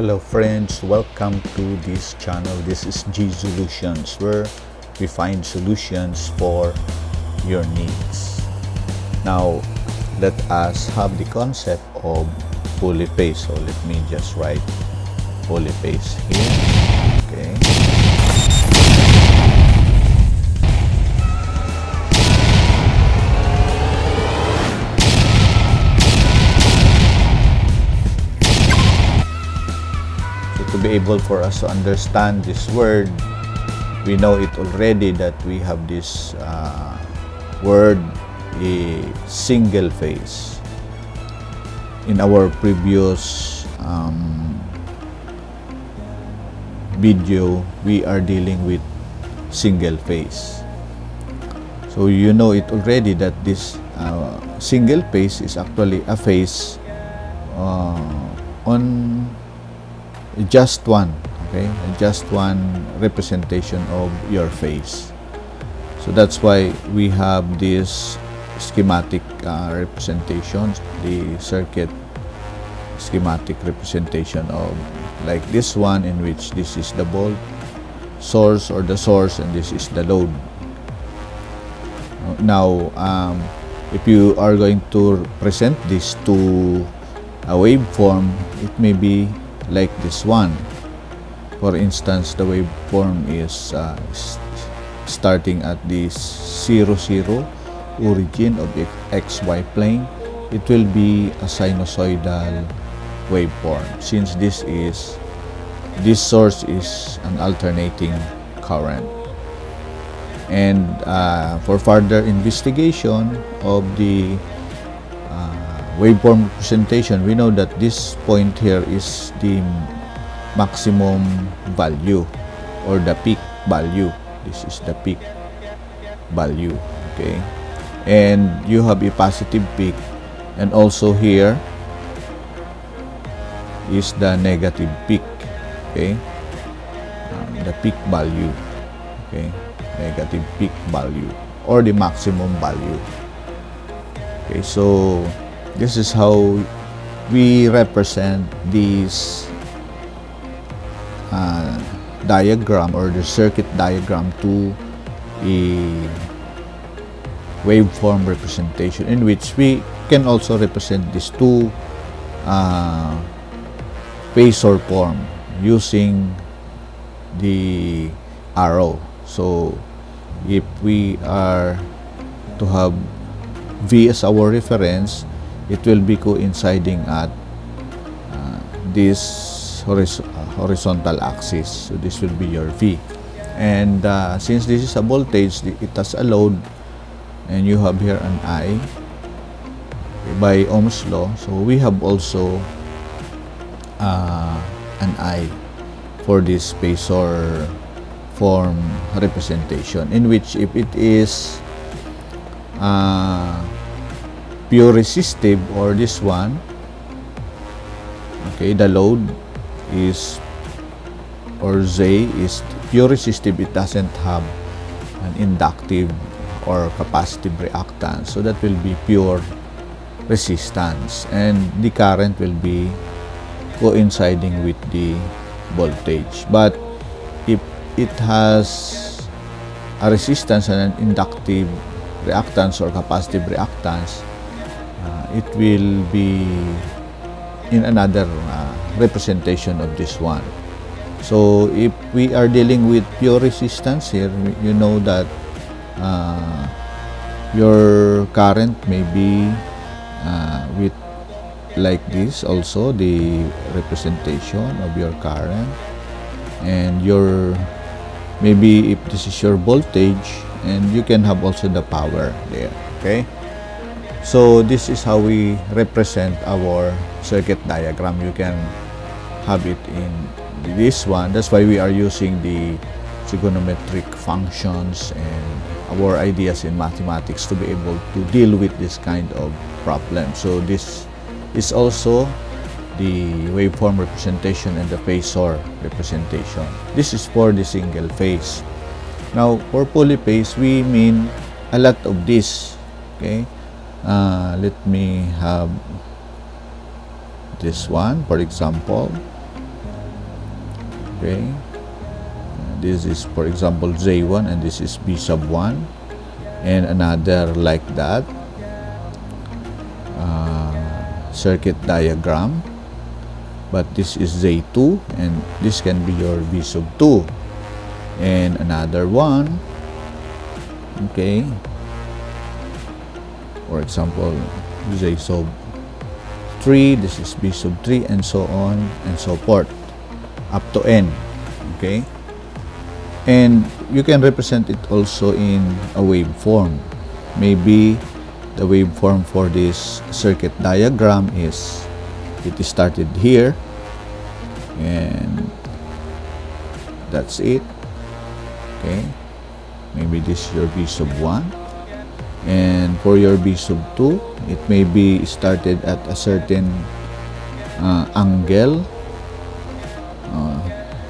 Hello friends, welcome to this channel. This is G Solutions, where we find solutions for your needs. Now let us have the concept of Polyphase. So let me just write Polyphase here. Okay. To be able for us to understand this word, we know it already that we have this word, a single phase. In our previous video, we are dealing with single phase. So you know it already that this single phase is actually a phase on just one, okay, just one representation of your phase. So that's why we have this schematic representation, the circuit schematic representation of like this one, in which this is the volt source or the source and this is the load. Now if you are going to present this to a waveform, it may be like this one. For instance, the waveform is starting at this 0, 0 origin of XY plane. It will be a sinusoidal waveform, since this source is an alternating current. And for further investigation of the waveform representation, we know that this point here is the maximum value or the peak value. This is the peak value, okay? And you have a positive peak, and also here is the negative peak, okay? The peak value, okay? Negative peak value or the maximum value. Okay, so this is how we represent this diagram or the circuit diagram to a waveform representation, in which we can also represent these two phasor form using the arrow. So if we are to have V as our reference, it will be coinciding at this horizontal axis. So this will be your V. And since this is a voltage, it has a load, and you have here an I by Ohm's law. So we have also an I for this phasor form representation, in which if it is pure resistive, or this one, okay, the load is, or Z is pure resistive, it doesn't have an inductive or capacitive reactance, so that will be pure resistance, and the current will be coinciding with the voltage. But if it has a resistance and an inductive reactance or capacitive reactance, it will be in another representation of this one. So if we are dealing with pure resistance here, you know that your current may be with like this, also the representation of your current, and your, maybe if this is your voltage, and you can have also the power there, okay? So this is how we represent our circuit diagram. You can have it in this one. That's why we are using the trigonometric functions and our ideas in mathematics to be able to deal with this kind of problem. So this is also the waveform representation and the phasor representation. This is for the single phase. Now for polyphase, we mean a lot of this, okay? Let me have this one, for example. Okay, this is, for example, J1, and this is B sub 1, and another like that circuit diagram, but this is J2, and this can be your B sub 2, and another one. Okay, for example, J sub 3, this is B sub 3, and so on and so forth up to N. Okay, and you can represent it also in a waveform. Maybe the waveform for this circuit diagram is, it started here, and that's it. Okay, maybe this is your B sub 1, and for your B sub 2, it may be started at a certain angle,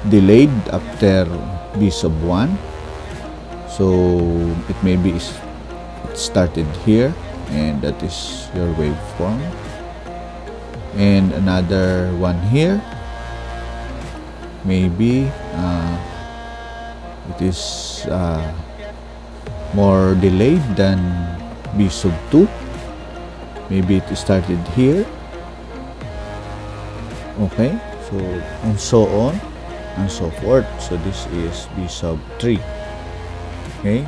delayed after B sub 1, so it may be it started here, and that is your waveform. And another one here, maybe it is more delayed than B sub 2, maybe it started here. Okay, so and so on and so forth. So this is B sub 3. Okay,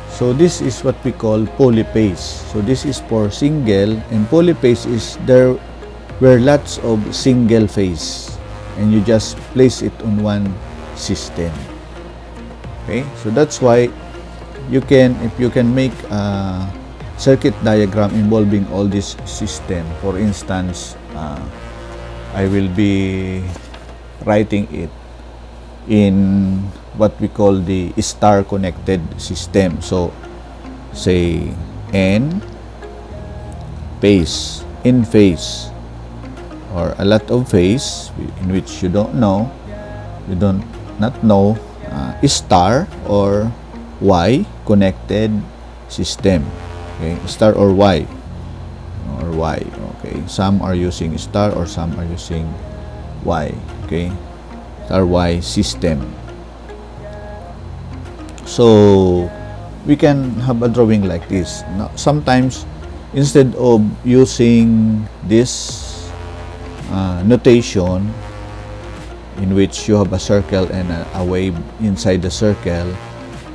so this is what we call polyphase. So this is for single, and polyphase is there were lots of single phase, and you just place it on one system. Okay, so that's why you can, if you can make a circuit diagram involving all this system. For instance, I will be writing it in what we call the star connected system. So say N phase, in phase, or a lot of phase in which you don't know star or Y connected system. Okay, star or Y, okay, some are using star or some are using Y. Okay, star Y system. So we can have a drawing like this. Now, sometimes instead of using this notation in which you have a circle and a wave inside the circle,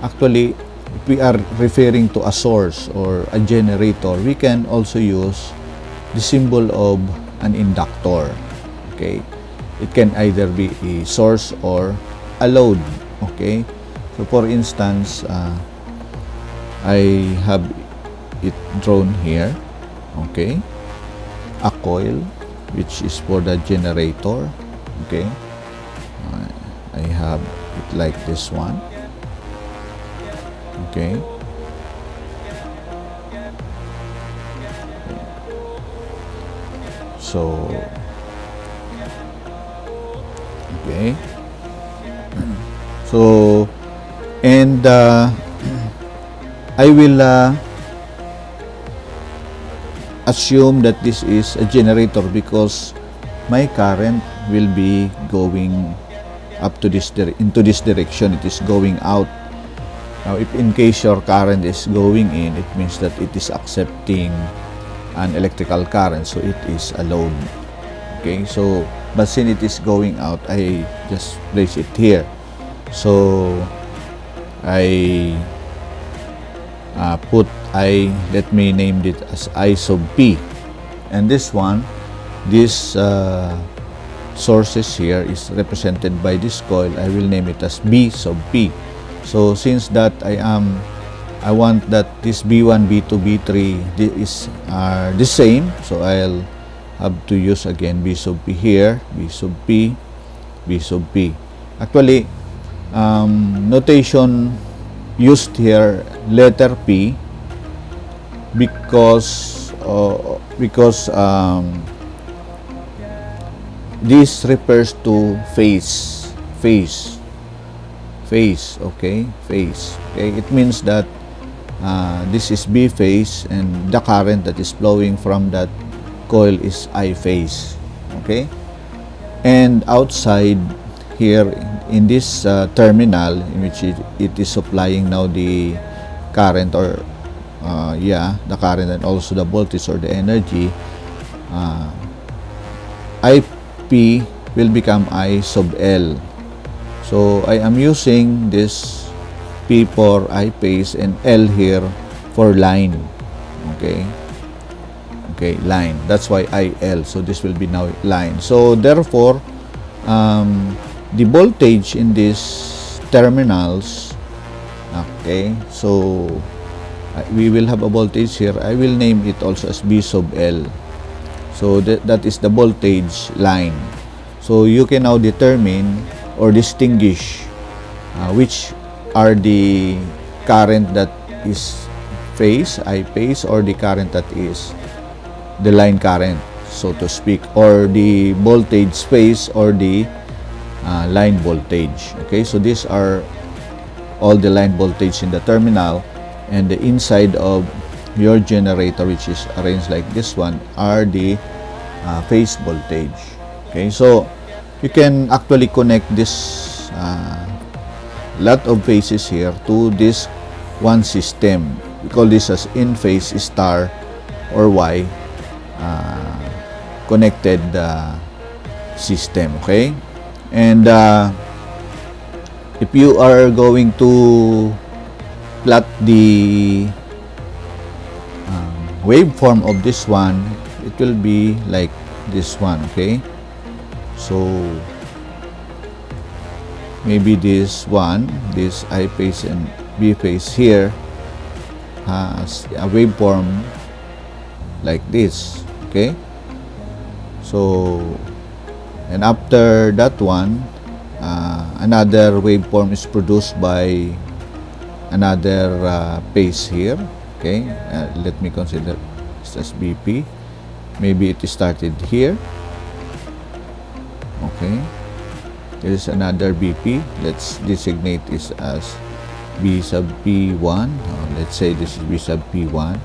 actually if we are referring to a source or a generator, we can also use the symbol of an inductor. Okay, it can either be a source or a load. Okay, so for instance, I have it drawn here. Okay, a coil which is for the generator. Okay, I have it like this one. Okay, so okay, so and I will assume that this is a generator because my current will be going up to this into this direction. It is going out. Now, if in case your current is going in, it means that it is accepting an electrical current, so it is a load. Okay, so but since it is going out, I just place it here. So I let me name it as I sub P, and this one, this sources here is represented by this coil. I will name it as B sub P. So since that I want that this B1, B2, B3 are the same, so I'll have to use again B sub P here, B sub P, B sub P. Actually, notation used here letter P because this refers to phase. Okay, phase. Okay, it means that this is B phase and the current that is flowing from that coil is I phase. Okay, and outside here in this terminal in which it is supplying now the current, or the current and also the voltage or the energy, IP will become I sub L. So I am using this P for I phase and L here for line. Okay, line. That's why IL. So this will be now line. So therefore, the voltage in these terminals, okay, so we will have a voltage here. I will name it also as B sub L. So that is the voltage line. So you can now determine or distinguish which are the current that is phase, I phase, or the current that is the line current, so to speak, or the voltage phase or the line voltage. Okay, so these are all the line voltage in the terminal, and the inside of your generator, which is arranged like this one, are the phase voltage. Okay, so you can actually connect this lot of phases here to this one system. We call this as in phase star or Y connected system. Okay, and if you are going to plot the waveform of this one, it will be like this one. Okay, so maybe this one, this I phase and B phase here has a waveform like this. Okay, so and after that one, another waveform is produced by another phase here. Okay, let me consider this as BP. Maybe it started here. Okay, there is another BP. Let's designate this as B sub P1. Let's say this is B sub P1.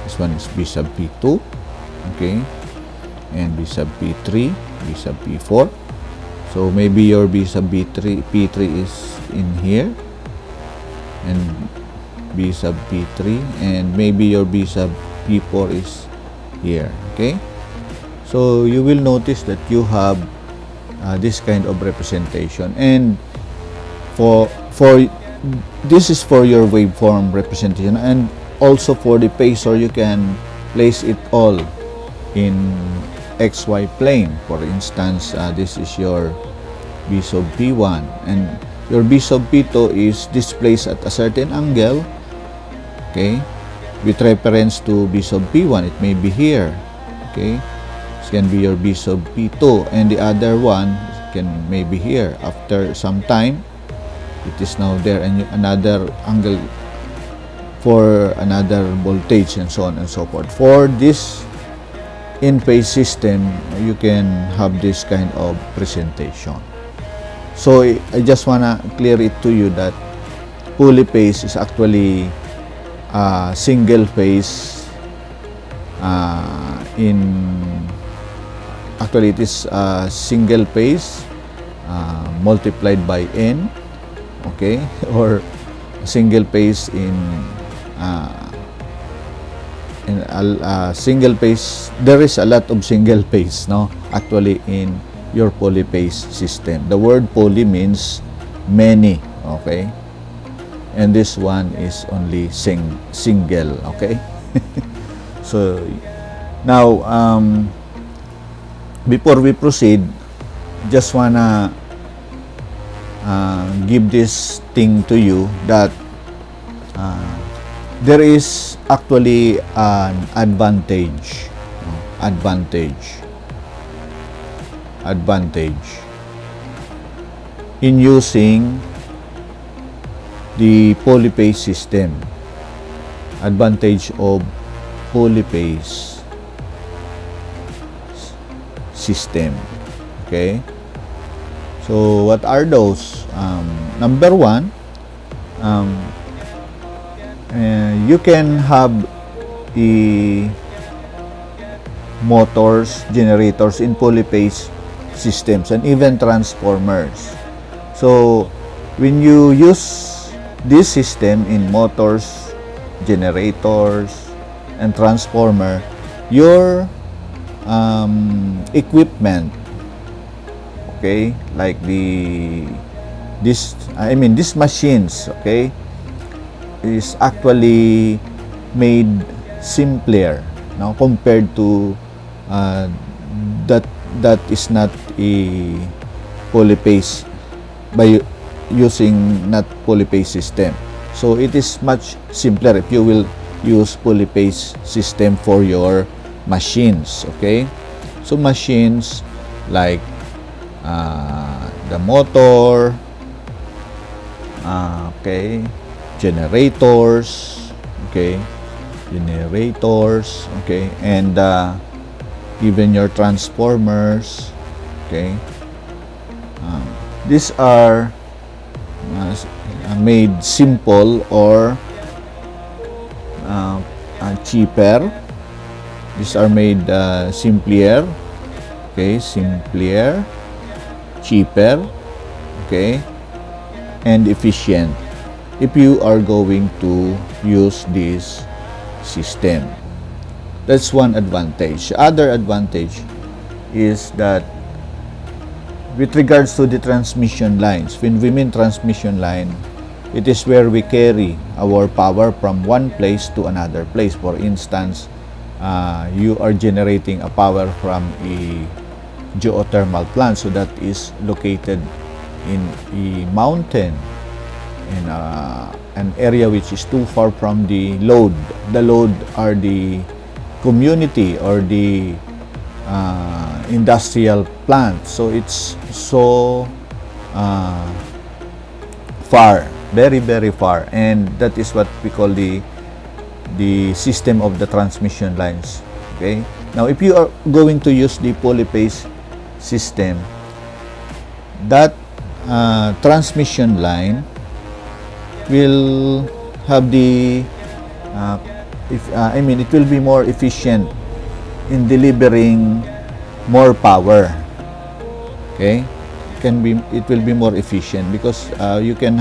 This one is B sub P2. Okay, and B sub P3, B sub P4. So maybe your B sub P3 is in here, and B sub P3, and maybe your B sub P4 is here. Okay, so you will notice that you have this kind of representation, and for this is for your waveform representation, and also for the phasor you can place it all in XY plane. For instance, this is your B sub P1, and your B sub P2 is displaced at a certain angle. Okay, with reference to B sub P1, it may be here. Okay, this can be your B sub P2, and the other one can maybe here. After some time, it is now there, and another angle for another voltage, and so on and so forth. For this in-phase system, you can have this kind of presentation. So I just wanna clear it to you that Polyphase is actually single phase actually it is single phase multiplied by n. Okay, or single phase in single phase. There is a lot of single phase, no, actually in your polyphase system. The word poly means many. Okay, and this one is only single. Okay, so now before we proceed, just wanna give this thing to you that there is actually an advantage in using the polyphase system. Advantage of polyphase system. Okay, so what are those? Number one, you can have the motors, generators in polyphase systems, and even transformers. So when you use this system in motors, generators, and transformer, your equipment, okay, like these machines, okay, is actually made simpler now compared to that is not a polyphase, by using not polyphase system. So it is much simpler if you will use polyphase system for your machines, okay? So machines like the motor, okay, generators, okay, and even your transformers, okay. These are made simple or cheaper. These are made simpler, okay, cheaper, okay, and efficient if you are going to use this system. That's one advantage. Other advantage is that with regards to the transmission lines, when we mean transmission line, it is where we carry our power from one place to another place. For instance, you are generating a power from a geothermal plant, so that is located in a mountain, in an area which is too far from the load. The load are the community or the industrial plant, so it's so far, very far, and that is what we call the system of the transmission lines. Okay, now if you are going to use the polyphase system, that transmission line will have the it will be more efficient in delivering more power. Okay, it will be more efficient because you can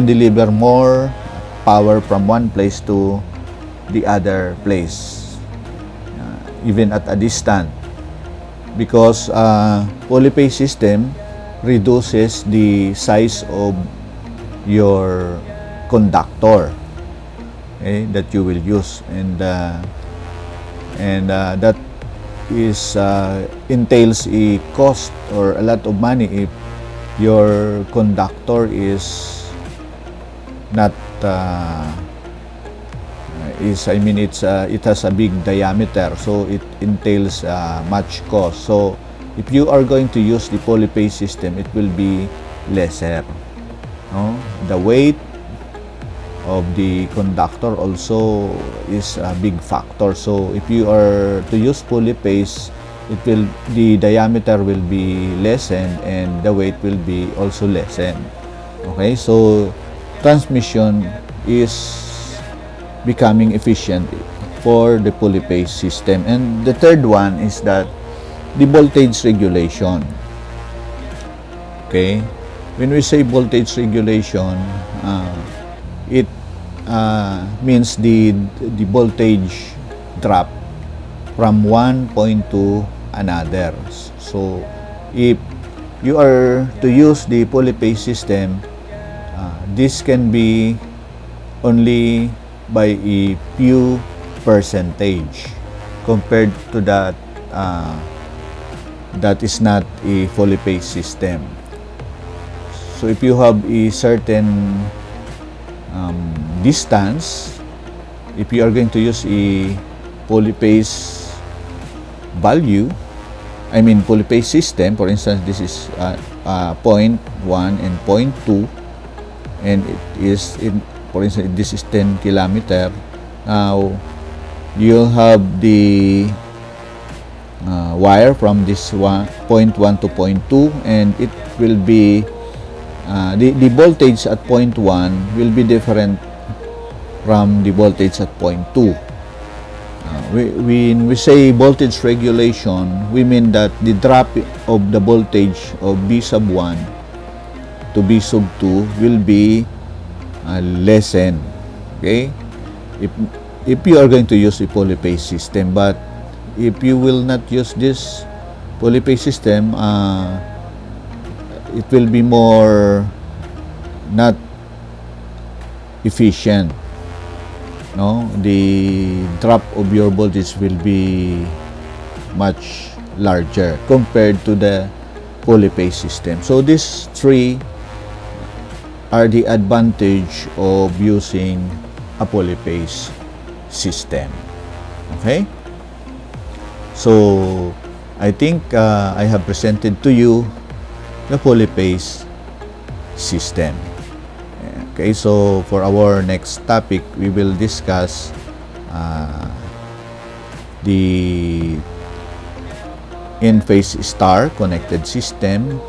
deliver more power from one place to the other place, even at a distance, because polyphase system reduces the size of your conductor, okay, that you will use, and that is entails a cost or a lot of money if your conductor is not it has a big diameter, so it entails much cost. So if you are going to use the polyphase system, it will be lesser, no? The weight of the conductor also is a big factor. So if you are to use polyphase, the diameter will be lessened and the weight will be also lessened. Okay, so transmission is becoming efficient for the polyphase system. And the third one is that the voltage regulation. Okay, when we say voltage regulation, it means the voltage drop from one point to another. So if you are to use the polyphase system, this can be only by a few percentage compared to that that is not a polyphase system. So if you have a certain distance, if you are going to use a polyphase polyphase system, for instance, this is 0.1 and 0.2, and it is for instance, this is 10 kilometer. Now you'll have the wire from this 0.1 to 0.2, and it will be the voltage at 0.1 will be different from the voltage at 0.2. When we say voltage regulation, we mean that the drop of the voltage of V sub 1 to be sub 2 will be lessened. Okay? If you are going to use a polyphase system, but if you will not use this polyphase system, it will be more not efficient. No, the drop of your voltage will be much larger compared to the polyphase system. So these three are the advantage of using a polyphase system. Okay? So I think I have presented to you the polyphase system. Okay, so for our next topic, we will discuss the in-phase star connected system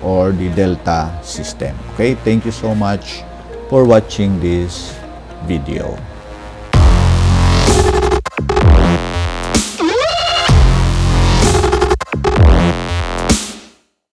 or the delta system. Okay, thank you so much for watching this video.